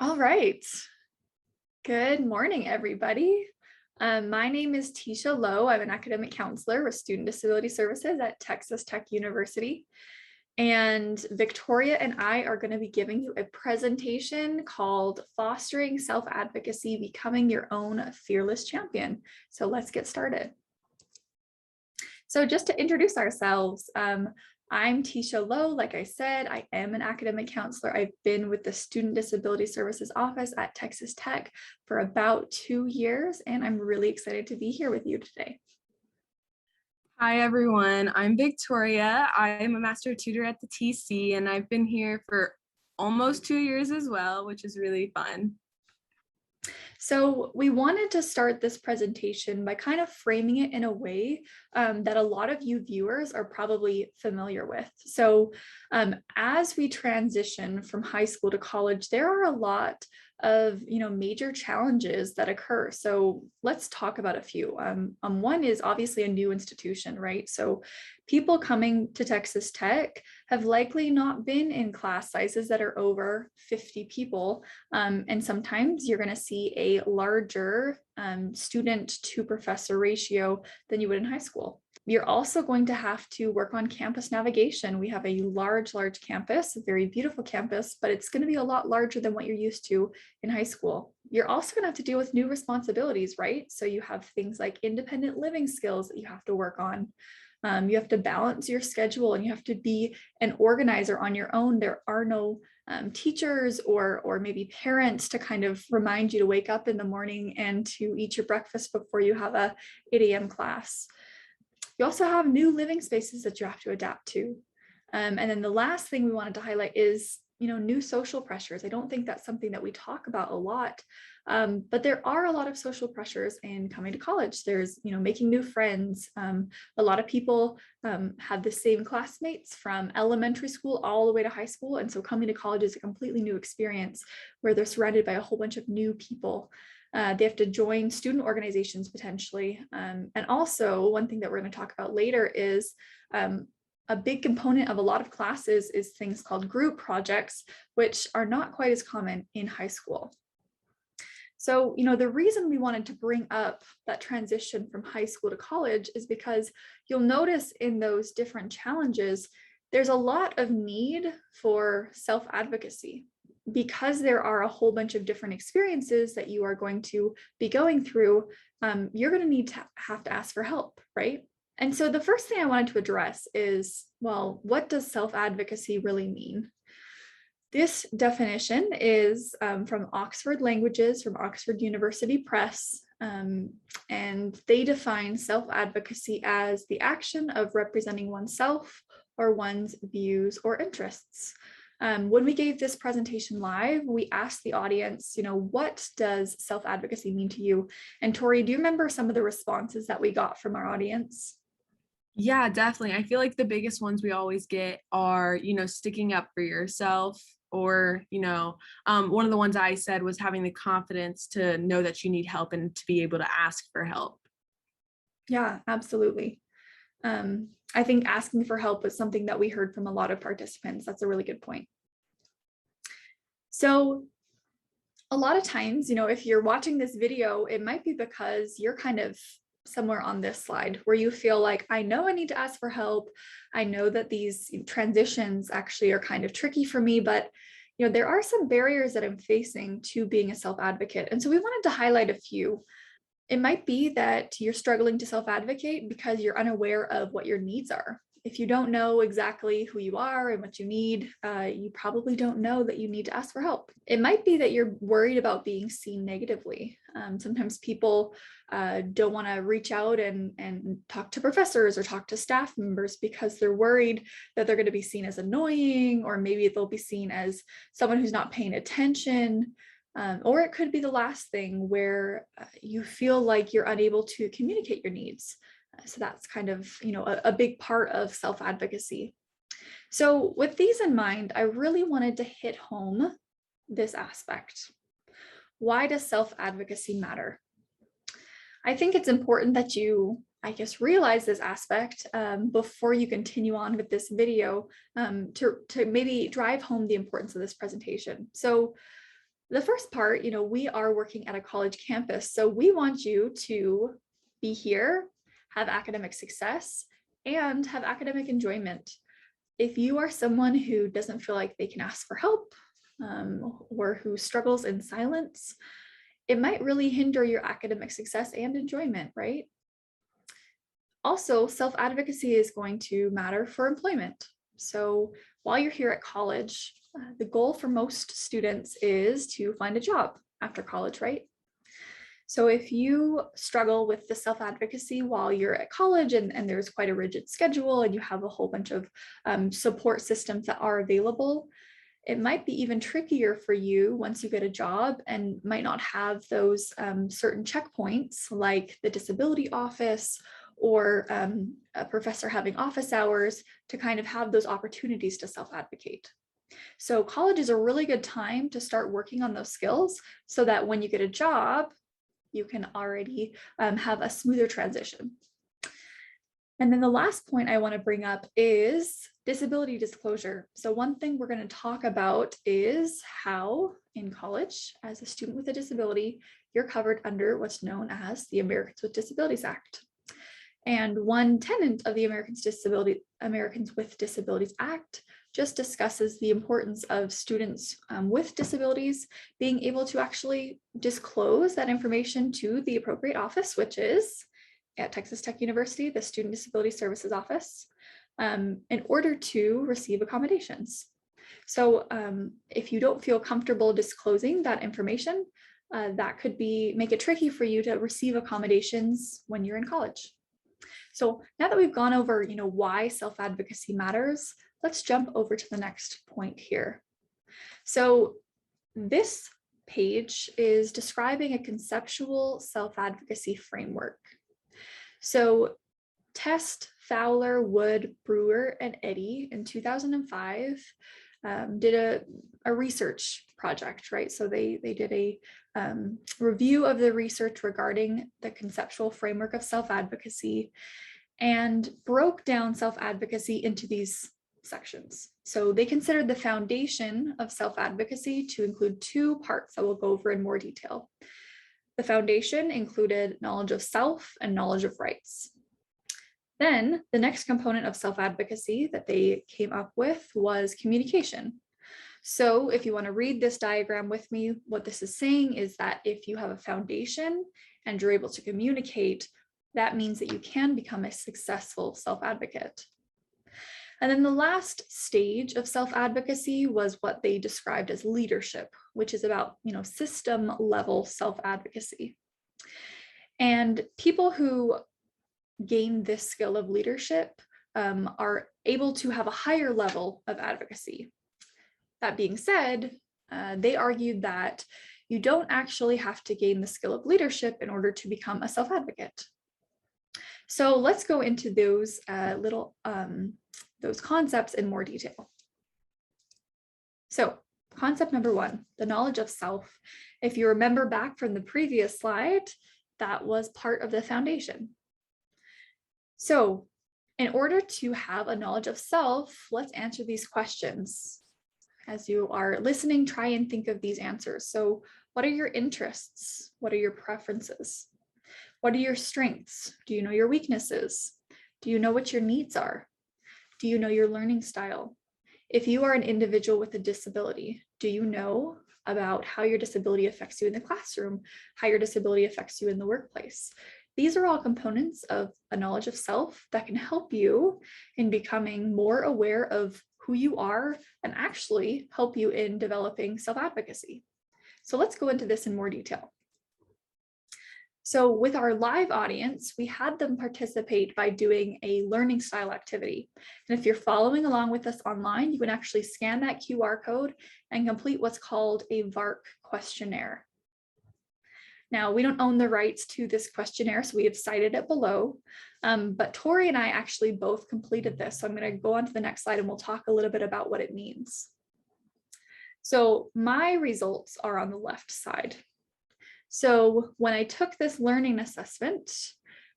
All right. Good morning, everybody. My name is Tisha Lowe. I'm an academic counselor with Student Disability Services at Texas Tech University. And Victoria and I are going to be giving you a presentation called Fostering Self-Advocacy, Becoming Your Own Fearless Champion. So let's get started. So just to introduce ourselves, I'm Tisha Lowe. Like I said, I am an academic counselor. I've been with the Student Disability Services Office at Texas Tech for about 2 years, and I'm really excited to be here with you today. Hi, everyone. I'm Victoria. I'm a master tutor at the TC, and I've been here for almost 2 years as well, which is really fun. So we wanted to start this presentation by kind of framing it in a way that a lot of you viewers are probably familiar with. So as we transition from high school to college, there are a lot of major challenges that occur. So let's talk about a few. One is obviously a new institution, right? So people coming to Texas Tech have likely not been in class sizes that are over 50 people. And sometimes you're going to see a larger student to professor ratio than you would in high school. You're also going to have to work on campus navigation. We have a large campus, a very beautiful campus, but it's going to be a lot larger than what you're used to in high school. You're also going to have to deal with new responsibilities, right? So you have things like independent living skills that you have to work on. You have to balance your schedule and you have to be an organizer on your own. There are no teachers or maybe parents to kind of remind you to wake up in the morning and to eat your breakfast before you have a 8 a.m. class. You also have new living spaces that you have to adapt to. And then the last thing we wanted to highlight is, new social pressures. I don't think that's something that we talk about a lot, but there are a lot of social pressures in coming to college. There's, making new friends. A lot of people have the same classmates from elementary school all the way to high school. And so coming to college is a completely new experience where they're surrounded by a whole bunch of new people. They have to join student organizations potentially. And also one thing that we're going to talk about later is a big component of a lot of classes is things called group projects, which are not quite as common in high school. So, the reason we wanted to bring up that transition from high school to college is because you'll notice in those different challenges, there's a lot of need for self-advocacy. Because there are a whole bunch of different experiences that you are going to be going through, you're going to need to have to ask for help, right? And so the first thing I wanted to address is, well, what does self-advocacy really mean? This definition is from Oxford Languages, from Oxford University Press, and they define self-advocacy as the action of representing oneself or one's views or interests. When we gave this presentation live, we asked the audience, what does self-advocacy mean to you? And Tori, do you remember some of the responses that we got from our audience? Yeah, definitely. I feel like the biggest ones we always get are, sticking up for yourself, or, one of the ones I said was having the confidence to know that you need help and to be able to ask for help. Yeah, absolutely. I think asking for help was something that we heard from a lot of participants. That's a really good point. So a lot of times, if you're watching this video, it might be because you're kind of somewhere on this slide where you feel like, I know I need to ask for help. I know that these transitions actually are kind of tricky for me, but there are some barriers that I'm facing to being a self-advocate. And so we wanted to highlight a few. It might be that you're struggling to self-advocate because you're unaware of what your needs are. If you don't know exactly who you are and what you need, you probably don't know that you need to ask for help. It might be that you're worried about being seen negatively. Sometimes people don't want to reach out and talk to professors or talk to staff members because they're worried that they're going to be seen as annoying, or maybe they'll be seen as someone who's not paying attention. Or it could be the last thing where you feel like you're unable to communicate your needs. So that's kind of, a big part of self-advocacy. So with these in mind, I really wanted to hit home this aspect. Why does self-advocacy matter? I think it's important that you, realize this aspect before you continue on with this video to maybe drive home the importance of this presentation. So The first part, we are working at a college campus, so we want you to be here, have academic success, and have academic enjoyment. If you are someone who doesn't feel like they can ask for help, or who struggles in silence, it might really hinder your academic success and enjoyment, right? Also, self-advocacy is going to matter for employment. So while you're here at college, the goal for most students is to find a job after college, right? So if you struggle with the self-advocacy while you're at college and there's quite a rigid schedule and you have a whole bunch of support systems that are available, it might be even trickier for you once you get a job and might not have those certain checkpoints like the disability office or a professor having office hours to kind of have those opportunities to self-advocate. So college is a really good time to start working on those skills so that when you get a job, you can already have a smoother transition. And then the last point I want to bring up is disability disclosure. So one thing we're going to talk about is how in college, as a student with a disability, you're covered under what's known as the Americans with Disabilities Act. And one tenet of the Americans with Disabilities Act just discusses the importance of students with disabilities being able to actually disclose that information to the appropriate office, which is at Texas Tech University, the Student Disability Services Office, in order to receive accommodations. So if you don't feel comfortable disclosing that information, that could make it tricky for you to receive accommodations when you're in college. So now that we've gone over, why self-advocacy matters, let's jump over to the next point here. So this page is describing a conceptual self-advocacy framework. So Test, Fowler, Wood, Brewer, and Eddy in 2005 did a research project, right? So they did a review of the research regarding the conceptual framework of self-advocacy and broke down self-advocacy into these sections. So they considered the foundation of self-advocacy to include two parts that we'll go over in more detail. The foundation included knowledge of self and knowledge of rights. Then the next component of self-advocacy that they came up with was communication. So if you want to read this diagram with me, what this is saying is that if you have a foundation and you're able to communicate, that means that you can become a successful self-advocate. And then the last stage of self-advocacy was what they described as leadership, which is about, system level self-advocacy. And people who gain this skill of leadership are able to have a higher level of advocacy. That being said, they argued that you don't actually have to gain the skill of leadership in order to become a self-advocate. So let's go into those those concepts in more detail. So concept number one, the knowledge of self. If you remember back from the previous slide, that was part of the foundation. So in order to have a knowledge of self, let's answer these questions. As you are listening, try and think of these answers. So what are your interests? What are your preferences? What are your strengths? Do you know your weaknesses? Do you know what your needs are? Do you know your learning style? If you are an individual with a disability, do you know about how your disability affects you in the classroom, how your disability affects you in the workplace? These are all components of a knowledge of self that can help you in becoming more aware of who you are and actually help you in developing self-advocacy. So let's go into this in more detail. So with our live audience, we had them participate by doing a learning style activity. And if you're following along with us online, you can actually scan that QR code and complete what's called a VARK questionnaire. Now, we don't own the rights to this questionnaire, so we have cited it below, but Tori and I actually both completed this. So I'm going to go on to the next slide and we'll talk a little bit about what it means. So my results are on the left side. So when I took this learning assessment,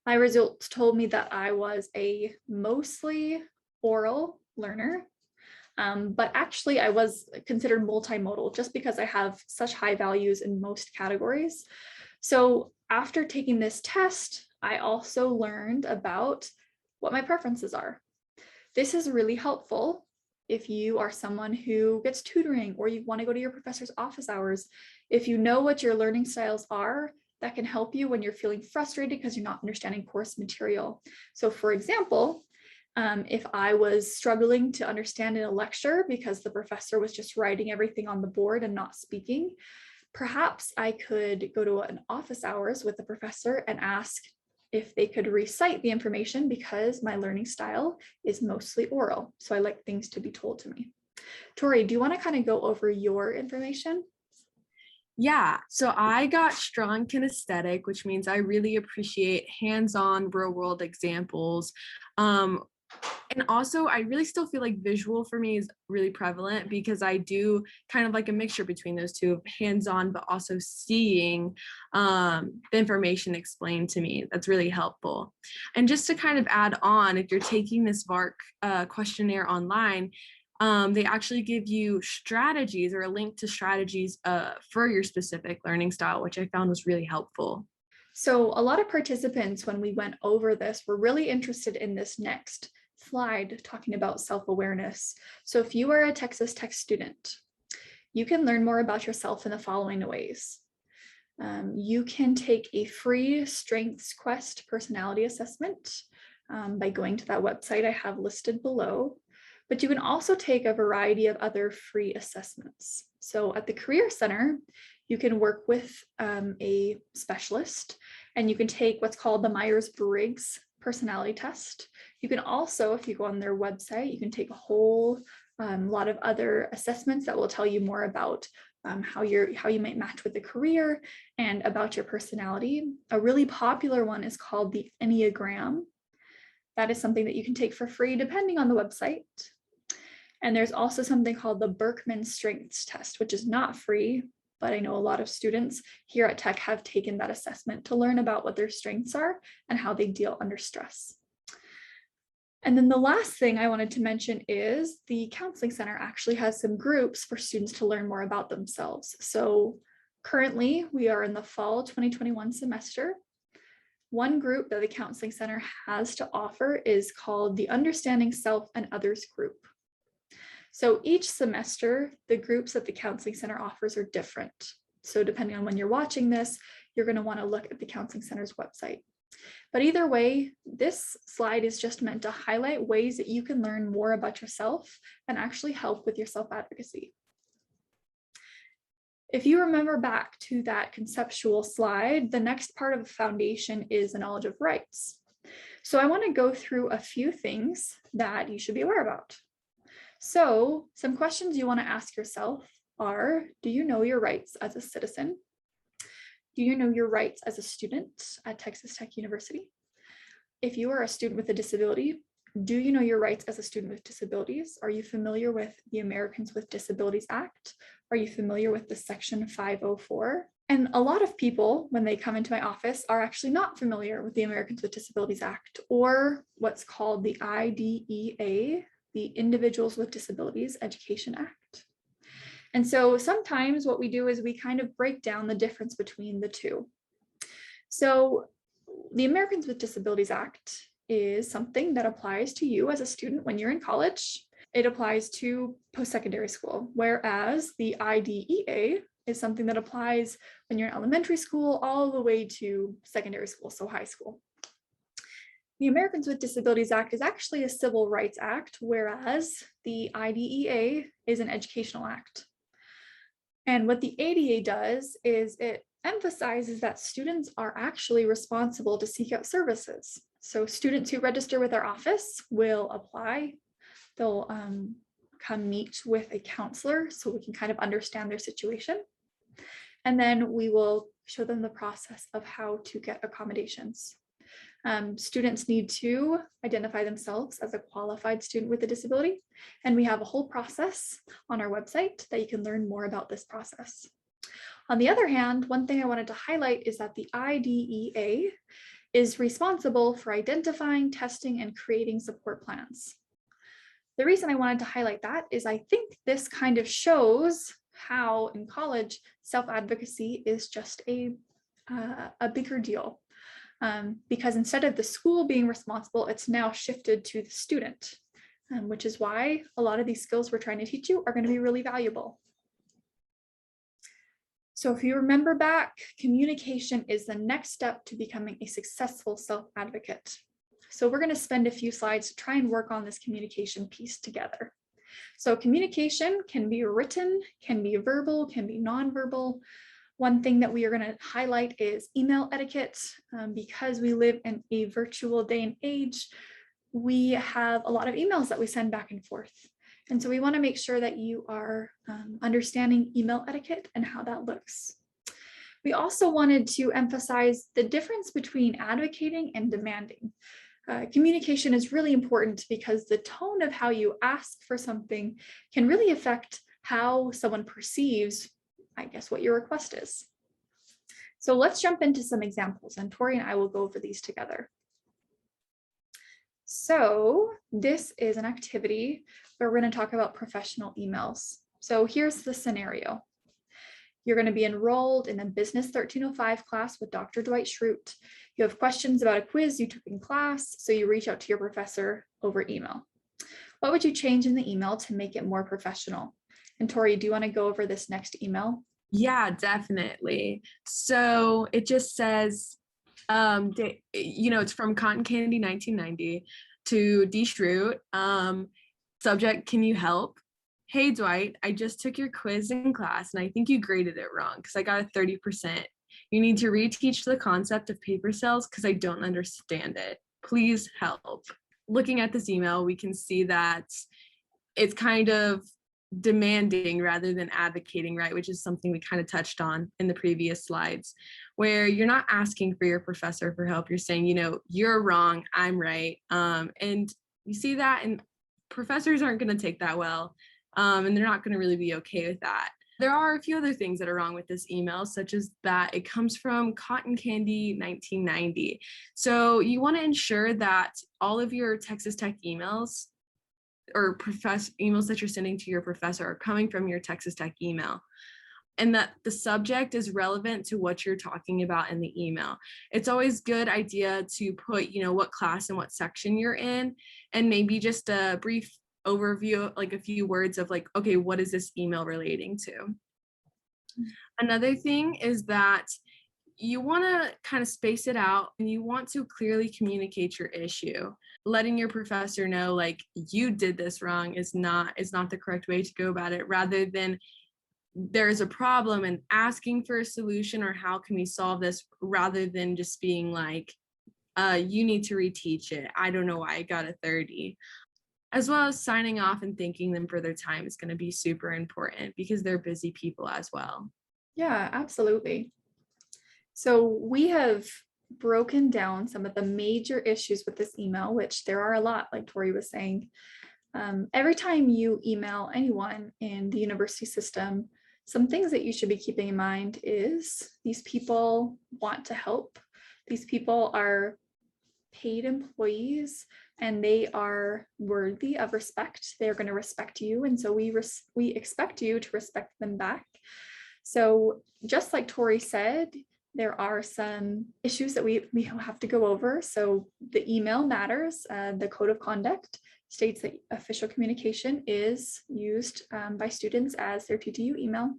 my results told me that I was a mostly oral learner. But actually I was considered multimodal just because I have such high values in most categories. So after taking this test, I also learned about what my preferences are. This is really helpful if you are someone who gets tutoring or you want to go to your professor's office hours. If you know what your learning styles are, that can help you when you're feeling frustrated because you're not understanding course material. So for example, if I was struggling to understand in a lecture because the professor was just writing everything on the board and not speaking, perhaps I could go to an office hours with the professor and ask if they could recite the information because my learning style is mostly oral. So I like things to be told to me. Tori, do you want to kind of go over your information? Yeah, so I got strong kinesthetic, which means I really appreciate hands-on real world examples. Um, and also, I really still feel like visual for me is really prevalent because I do kind of like a mixture between those two of hands-on, but also seeing the information explained to me. That's really helpful. And just to kind of add on, if you're taking this VARC questionnaire online, they actually give you strategies or a link to strategies for your specific learning style, which I found was really helpful. So a lot of participants, when we went over this, were really interested in this next slide talking about self-awareness. So if you are a Texas Tech student, you can learn more about yourself in the following ways. You can take a free Strengths Quest personality assessment by going to that website I have listed below. But you can also take a variety of other free assessments. So at the Career Center, you can work with a specialist and you can take what's called the Myers-Briggs personality test. You can also, if you go on their website, you can take a whole lot of other assessments that will tell you more about how you might match with the career and about your personality. A really popular one is called the Enneagram. That is something that you can take for free depending on the website. And there's also something called the Berkman Strengths Test, which is not free, but I know a lot of students here at Tech have taken that assessment to learn about what their strengths are and how they deal under stress. And then the last thing I wanted to mention is the Counseling Center actually has some groups for students to learn more about themselves. So currently we are in the fall 2021 semester. One group that the Counseling Center has to offer is called the Understanding Self and Others group. So each semester, the groups that the Counseling Center offers are different. So depending on when you're watching this, you're going to want to look at the Counseling Center's website. But either way, this slide is just meant to highlight ways that you can learn more about yourself and actually help with your self-advocacy. If you remember back to that conceptual slide, the next part of the foundation is the knowledge of rights. So I want to go through a few things that you should be aware about. So some questions you want to ask yourself are, do you know your rights as a citizen? Do you know your rights as a student at Texas Tech University? If you are a student with a disability, do you know your rights as a student with disabilities? Are you familiar with the Americans with Disabilities Act? Are you familiar with the Section 504? And a lot of people, when they come into my office, are actually not familiar with the Americans with Disabilities Act or what's called the IDEA, the Individuals with Disabilities Education Act. And so sometimes what we do is we kind of break down the difference between the two. So the Americans with Disabilities Act is something that applies to you as a student when you're in college. It applies to post-secondary school, whereas the IDEA is something that applies when you're in elementary school all the way to secondary school, so high school. The Americans with Disabilities Act is actually a civil rights act, whereas the IDEA is an educational act. And what the ADA does is it emphasizes that students are actually responsible to seek out services. So students who register with our office will apply. They'll come meet with a counselor so we can kind of understand their situation. And then we will show them the process of how to get accommodations. Students need to identify themselves as a qualified student with a disability, and we have a whole process on our website that you can learn more about this process. On the other hand, one thing I wanted to highlight is that the IDEA is responsible for identifying, testing, and creating support plans. The reason I wanted to highlight that is I think this kind of shows how in college self-advocacy is just a bigger deal. Because instead of the school being responsible, it's now shifted to the student, which is why a lot of these skills we're trying to teach you are going to be really valuable. So if you remember back, communication is the next step to becoming a successful self-advocate. So we're going to spend a few slides to try and work on this communication piece together. So communication can be written, can be verbal, can be nonverbal. One thing that we are going to highlight is email etiquette. Because we live in a virtual day and age, we have a lot of emails that we send back and forth. And so we want to make sure that you are understanding email etiquette and how that looks. We also wanted to emphasize the difference between advocating and demanding. Communication is really important because the tone of how you ask for something can really affect how someone perceives, I guess, what your request is. So let's jump into some examples, and Tori and I will go over these together. So this is an activity where we're going to talk about professional emails. So here's the scenario. You're going to be enrolled in a Business 1305 class with Dr. Dwight Schrute. You have questions about a quiz you took in class, so you reach out to your professor over email. What would you change in the email to make it more professional? And Tori, do you want to go over this next email? Yeah, definitely. So it just says, it's from Cotton Candy 1990 to D. Schrute. Subject, can you help? Hey, Dwight, I just took your quiz in class and I think you graded it wrong because I got a 30%. You need to reteach the concept of paper cells because I don't understand it. Please help. Looking at this email, we can see that it's kind of demanding rather than advocating, right? Which is something we kind of touched on in the previous slides, where you're not asking for your professor for help. You're saying, you're wrong, I'm right. And you see that, and professors aren't going to take that well. And they're not going to really be okay with that. There are a few other things that are wrong with this email, such as that it comes from Cotton Candy 1990. So you want to ensure that all of your Texas Tech emails or emails that you're sending to your professor are coming from your Texas Tech email, and that the subject is relevant to what you're talking about in the email. It's always a good idea to put, what class and what section you're in, and maybe just a brief overview, like a few words of like, okay, what is this email relating to? Another thing is that you want to kind of space it out and you want to clearly communicate your issue. Letting your professor know, like, you did this wrong is not the correct way to go about it, rather than there's a problem and asking for a solution or how can we solve this, rather than just being like, you need to reteach it. I don't know why I got a 30. As well as signing off and thanking them for their time is going to be super important because they're busy people as well. Yeah, absolutely. So we have broken down some of the major issues with this email, which there are a lot, like Tori was saying. Every time you email anyone in the university system, some things that you should be keeping in mind is these people want to help. These people are paid employees and they are worthy of respect. They're going to respect you. And so we expect you to respect them back. So just like Tori said, there are some issues that we have to go over. So the email matters. The code of conduct states that official communication is used by students as their TTU email.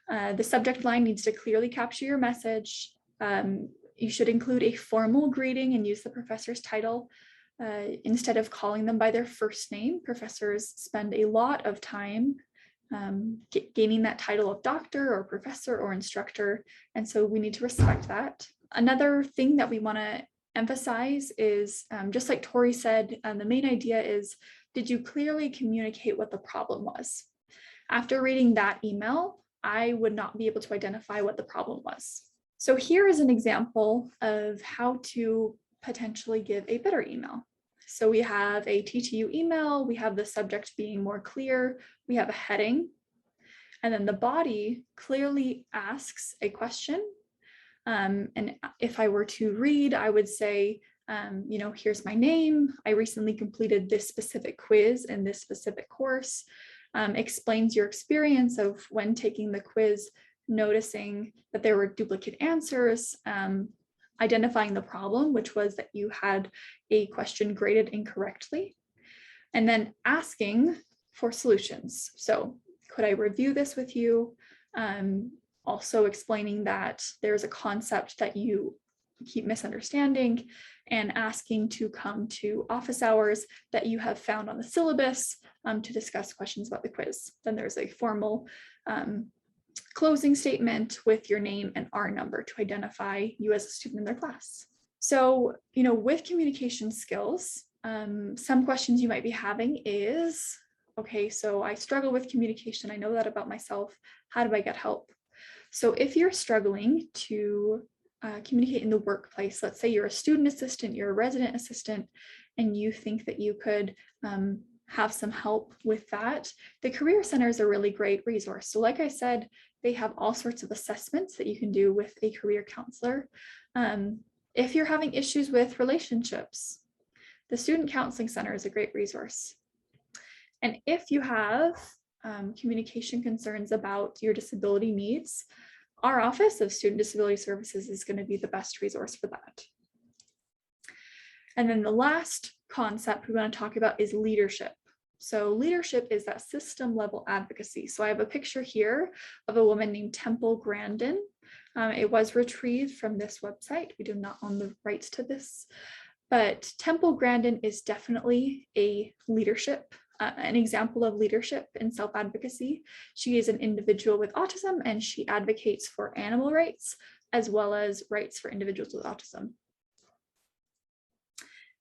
The subject line needs to clearly capture your message. You should include a formal greeting and use the professor's title. Instead of calling them by their first name, professors spend a lot of time gaining that title of doctor or professor or instructor. And so we need to respect that. Another thing that we want to emphasize is, just like Tori said, the main idea is, did you clearly communicate what the problem was? After reading that email, I would not be able to identify what the problem was. So here is an example of how to potentially give a better email. So we have a TTU email, we have the subject being more clear, we have a heading, and then the body clearly asks a question. And if I were to read, I would say, Here's my name. I recently completed this specific quiz in this specific course. Explains your experience of when taking the quiz, noticing that there were duplicate answers, identifying the problem, which was that you had a question graded incorrectly, and then asking for solutions. So could I review this with you? Also explaining that there's a concept that you keep misunderstanding and asking to come to office hours that you have found on the syllabus to discuss questions about the quiz. Then there's a formal closing statement with your name and R number to identify you as a student in their class. So, with communication skills, some questions you might be having is, okay, so I struggle with communication. I know that about myself. How do I get help? So if you're struggling to communicate in the workplace, let's say you're a student assistant, you're a resident assistant, and you think that you could have some help with that, the Career Center is a really great resource. So like I said, they have all sorts of assessments that you can do with a career counselor. If you're having issues with relationships, the Student Counseling Center is a great resource. And if you have communication concerns about your disability needs, our Office of Student Disability Services is going to be the best resource for that. And then the last concept we want to talk about is leadership. So leadership is that system level advocacy. So I have a picture here of a woman named Temple Grandin. It was retrieved from this website. We do not own the rights to this, but Temple Grandin is definitely a leadership, an example of leadership and self-advocacy. She is an individual with autism and she advocates for animal rights as well as rights for individuals with autism.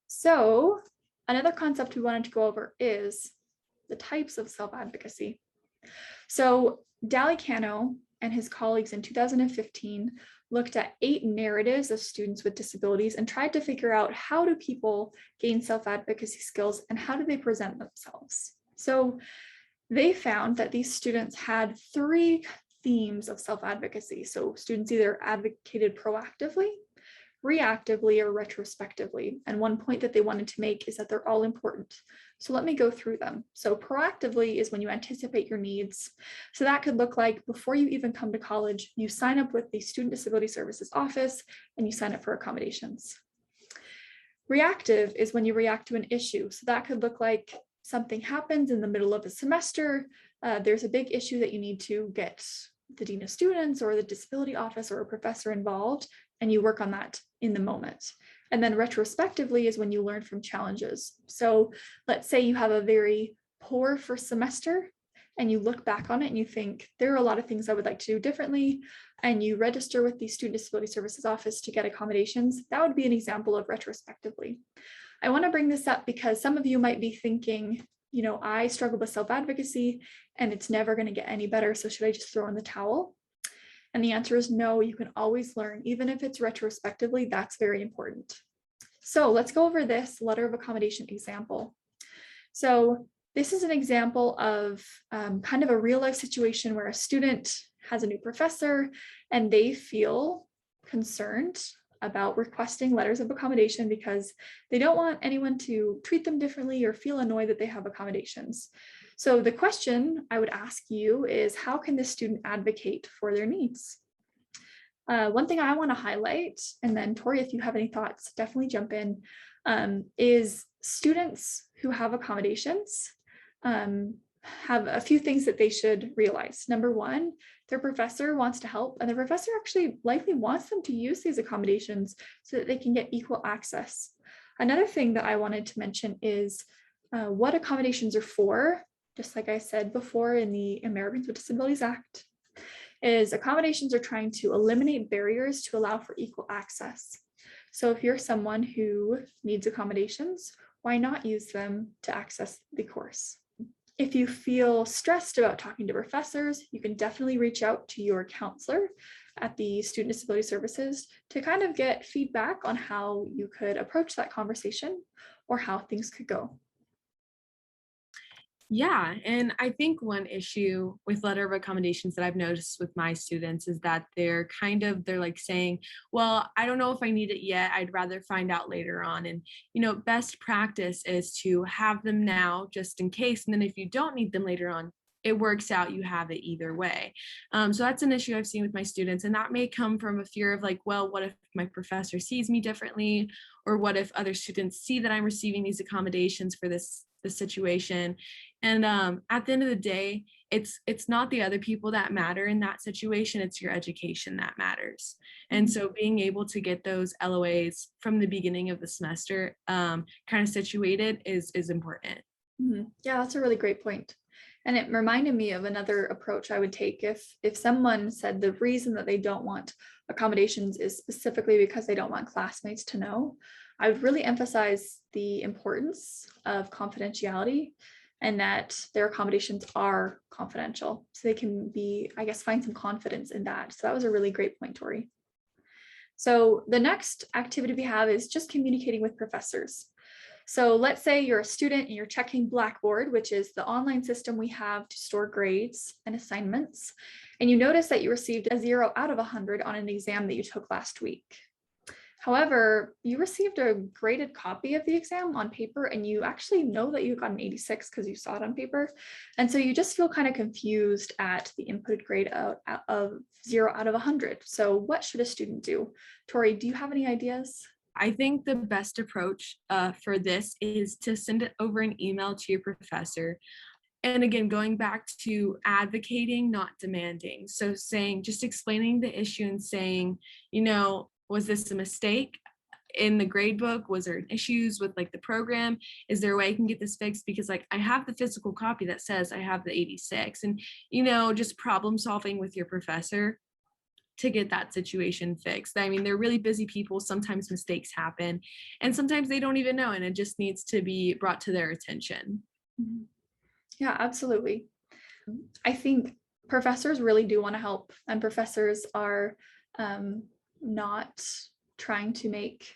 So another concept we wanted to go over is the types of self-advocacy. So Dali Cano and his colleagues in 2015 looked at 8 narratives of students with disabilities and tried to figure out how do people gain self-advocacy skills and how do they present themselves. So they found that these students had 3 themes of self-advocacy. So students either advocated proactively, reactively, or retrospectively. And one point that they wanted to make is that they're all important. So let me go through them. So proactively is when you anticipate your needs. So that could look like before you even come to college, you sign up with the Student Disability Services office and you sign up for accommodations. Reactive is when you react to an issue. So that could look like something happens in the middle of a semester. There's a big issue that you need to get the dean of students or the disability office or a professor involved, and you work on that in the moment. And then retrospectively is when you learn from challenges. So let's say you have a very poor first semester and you look back on it and you think there are a lot of things I would like to do differently, and you register with the Student Disability Services office to get accommodations. That would be an example of retrospectively. I want to bring this up because some of you might be thinking, I struggle with self-advocacy and it's never going to get any better. So should I just throw in the towel? And the answer is no, you can always learn, even if it's retrospectively, that's very important. So let's go over this letter of accommodation example. So this is an example of kind of a real life situation where a student has a new professor and they feel concerned about requesting letters of accommodation because they don't want anyone to treat them differently or feel annoyed that they have accommodations. So the question I would ask you is, how can this student advocate for their needs? One thing I want to highlight, and then Tori, if you have any thoughts, definitely jump in, is students who have accommodations have a few things that they should realize. Number one, their professor wants to help, and the professor actually likely wants them to use these accommodations so that they can get equal access. Another thing that I wanted to mention is what accommodations are for. Just like I said before in the Americans with Disabilities Act, is accommodations are trying to eliminate barriers to allow for equal access. So if you're someone who needs accommodations, why not use them to access the course? If you feel stressed about talking to professors, you can definitely reach out to your counselor at the Student Disability Services to kind of get feedback on how you could approach that conversation or how things could go. Yeah, and I think one issue with letter of accommodations that I've noticed with my students is that they're like saying, "Well, I don't know if I need it yet. I'd rather find out later on." And best practice is to have them now just in case, and then if you don't need them later on, it works out. You have it either way. So that's an issue I've seen with my students, and that may come from a fear of like, well, what if my professor sees me differently, or what if other students see that I'm receiving these accommodations for this situation. And at the end of the day, it's not the other people that matter in that situation, it's your education that matters. And so being able to get those LOAs from the beginning of the semester kind of situated is important. Yeah, that's a really great point. And it reminded me of another approach I would take if someone said the reason that they don't want accommodations is specifically because they don't want classmates to know. I would really emphasize the importance of confidentiality and that their accommodations are confidential. So they can be, I guess, find some confidence in that. So that was a really great point, Tori. So the next activity we have is just communicating with professors. So let's say you're a student and you're checking Blackboard, which is the online system we have to store grades and assignments, and you notice that you received a 0 out of 100 on an exam that you took last week. However, you received a graded copy of the exam on paper, and you actually know that you got an 86 because you saw it on paper. And so you just feel kind of confused at the inputted grade of 0 out of 100. So what should a student do? Tori, do you have any ideas? I think the best approach for this is to send it over an email to your professor. And again, going back to advocating, not demanding. So saying, just explaining the issue and saying, was this a mistake in the grade book? Was there issues with like the program? Is there a way I can get this fixed? Because like I have the physical copy that says I have the 86, and just problem solving with your professor to get that situation fixed. I mean, they're really busy people. Sometimes mistakes happen, and sometimes they don't even know, and it just needs to be brought to their attention. Mhm. Yeah, absolutely. I think professors really do want to help, and professors are not trying to make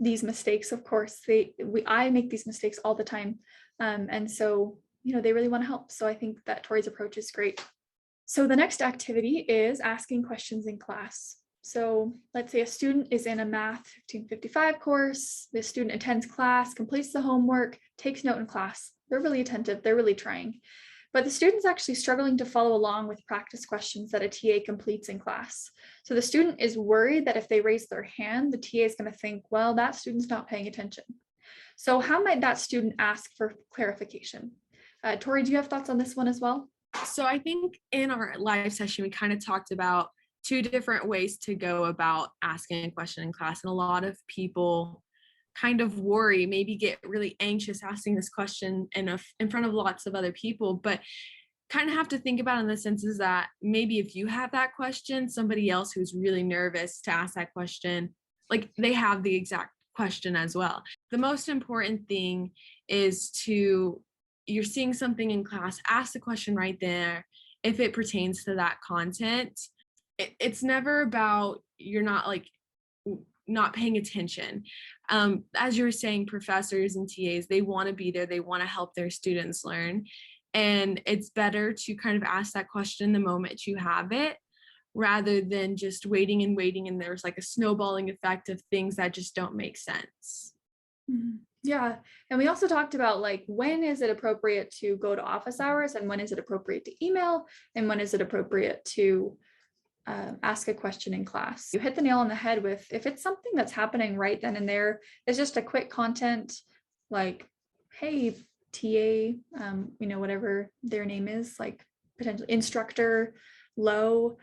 these mistakes. Of course, I make these mistakes all the time, and so they really want to help. So I think that Tori's approach is great. So the next activity is asking questions in class. So let's say a student is in a Math 1555 course. The student attends class, completes the homework, takes note in class. They're really attentive, they're really trying. But the student's actually struggling to follow along with practice questions that a TA completes in class. So the student is worried that if they raise their hand, the TA is going to think, well, that student's not paying attention. So how might that student ask for clarification? Tori, do you have thoughts on this one as well? So I think in our live session, we kind of talked about two different ways to go about asking a question in class. And a lot of people kind of worry, maybe get really anxious asking this question in front of lots of other people, but kind of have to think about in the senses that maybe if you have that question, somebody else who's really nervous to ask that question, like they have the exact question as well. The most important thing is you're seeing something in class, ask the question right there if it pertains to that content. It's never about you're not paying attention. As you were saying, professors and TAs, they want to be there, they want to help their students learn. And it's better to kind of ask that question the moment you have it, rather than just waiting and waiting. And there's like a snowballing effect of things that just don't make sense. Mhm. Yeah. And we also talked about like when is it appropriate to go to office hours and when is it appropriate to email and when is it appropriate to ask a question in class. You hit the nail on the head with if it's something that's happening right then and there, it's just a quick content like, hey, TA, whatever their name is, like potentially instructor, low.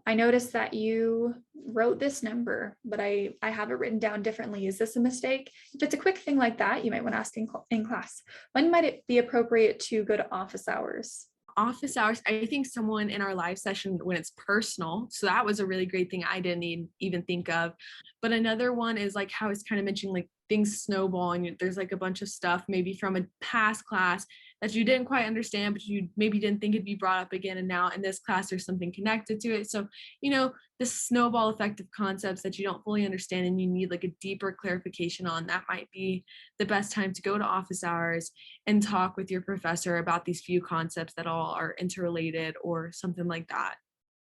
I noticed that you wrote this number, but I have it written down differently. Is this a mistake? If it's a quick thing like that, you might want to ask in class. When might it be appropriate to go to office hours? Office hours, I think someone in our live session when it's personal. So that was a really great thing I didn't even think of. But another one is like how it's kind of mentioning like things snowball and there's like a bunch of stuff maybe from a past class that you didn't quite understand, but you maybe didn't think it'd be brought up again. And now in this class, there's something connected to it. So, just snowball effect of concepts that you don't fully understand and you need like a deeper clarification on, that might be the best time to go to office hours and talk with your professor about these few concepts that all are interrelated or something like that.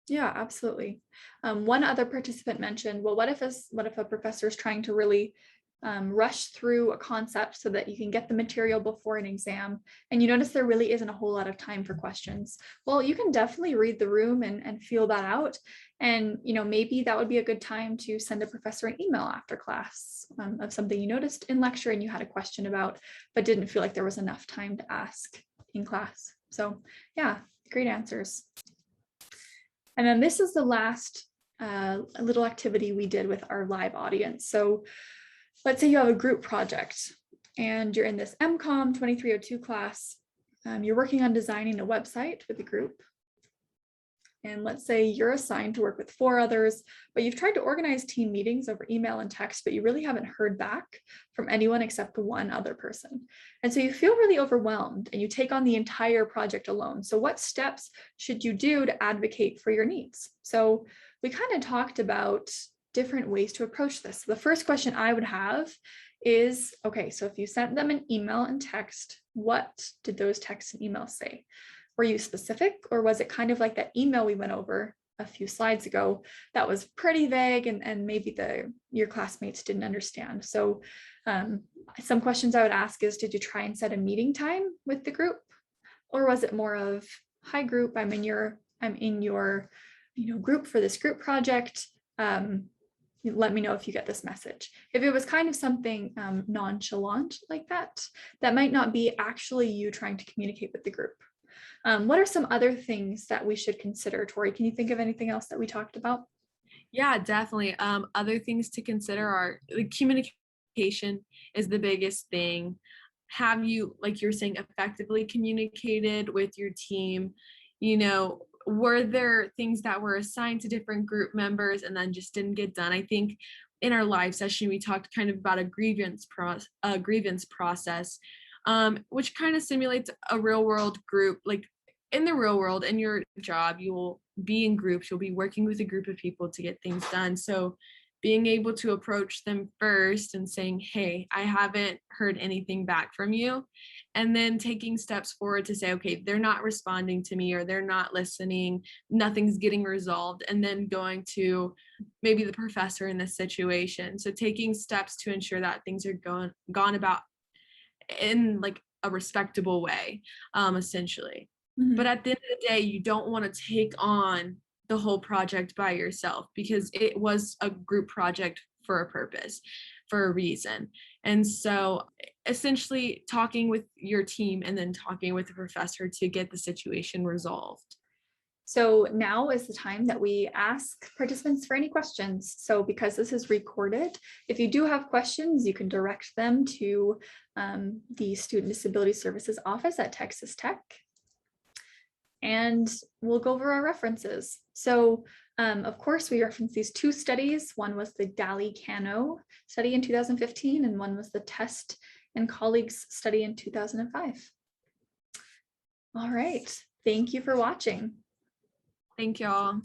Yeah, absolutely. One other participant mentioned, well, what if a professor is trying to really rush through a concept so that you can get the material before an exam, and you notice there really isn't a whole lot of time for questions? Well, you can definitely read the room and feel that out. And, maybe that would be a good time to send a professor an email after class of something you noticed in lecture and you had a question about, but didn't feel like there was enough time to ask in class. So yeah, great answers. And then this is the last little activity we did with our live audience. So let's say you have a group project and you're in this MCOM 2302 class. You're working on designing a website with a group. And let's say you're assigned to work with 4 others, but you've tried to organize team meetings over email and text, but you really haven't heard back from anyone except one other person. And so you feel really overwhelmed and you take on the entire project alone. So what steps should you do to advocate for your needs? So we kind of talked about different ways to approach this. The first question I would have is, okay, so if you sent them an email and text, what did those texts and emails say? Were you specific, or was it kind of like that email we went over a few slides ago that was pretty vague and maybe your classmates didn't understand? So some questions I would ask is, did you try and set a meeting time with the group? Or was it more of, hi group, I'm in your group for this group project. Let me know if you get this message. If it was kind of something nonchalant like that, that might not be actually you trying to communicate with the group. What are some other things that we should consider, Tori? Can you think of anything else that we talked about? Yeah, definitely. Other things to consider are the communication is the biggest thing. Have you, like you're saying, effectively communicated with your team? Were there things that were assigned to different group members and then just didn't get done? I think in our live session, we talked kind of about a grievance process, which kind of simulates a real world group. Like in the real world, in your job, you will be in groups, you'll be working with a group of people to get things done. So being able to approach them first and saying, hey, I haven't heard anything back from you. And then taking steps forward to say, okay, they're not responding to me or they're not listening, nothing's getting resolved. And then going to maybe the professor in this situation. So taking steps to ensure that things are gone about in like a respectable way, essentially. Mm-hmm. But at the end of the day, you don't want to take on the whole project by yourself because it was a group project for a purpose, for a reason. And so essentially talking with your team and then talking with the professor to get the situation resolved. So now is the time that we ask participants for any questions. So because this is recorded, if you do have questions, you can direct them to the Student Disability Services office at Texas Tech. And we'll go over our references. So of course, we reference these 2 studies. One was the Daly-Cano study in 2015, and one was the Test and Colleagues study in 2005. All right, thank you for watching. Thank y'all.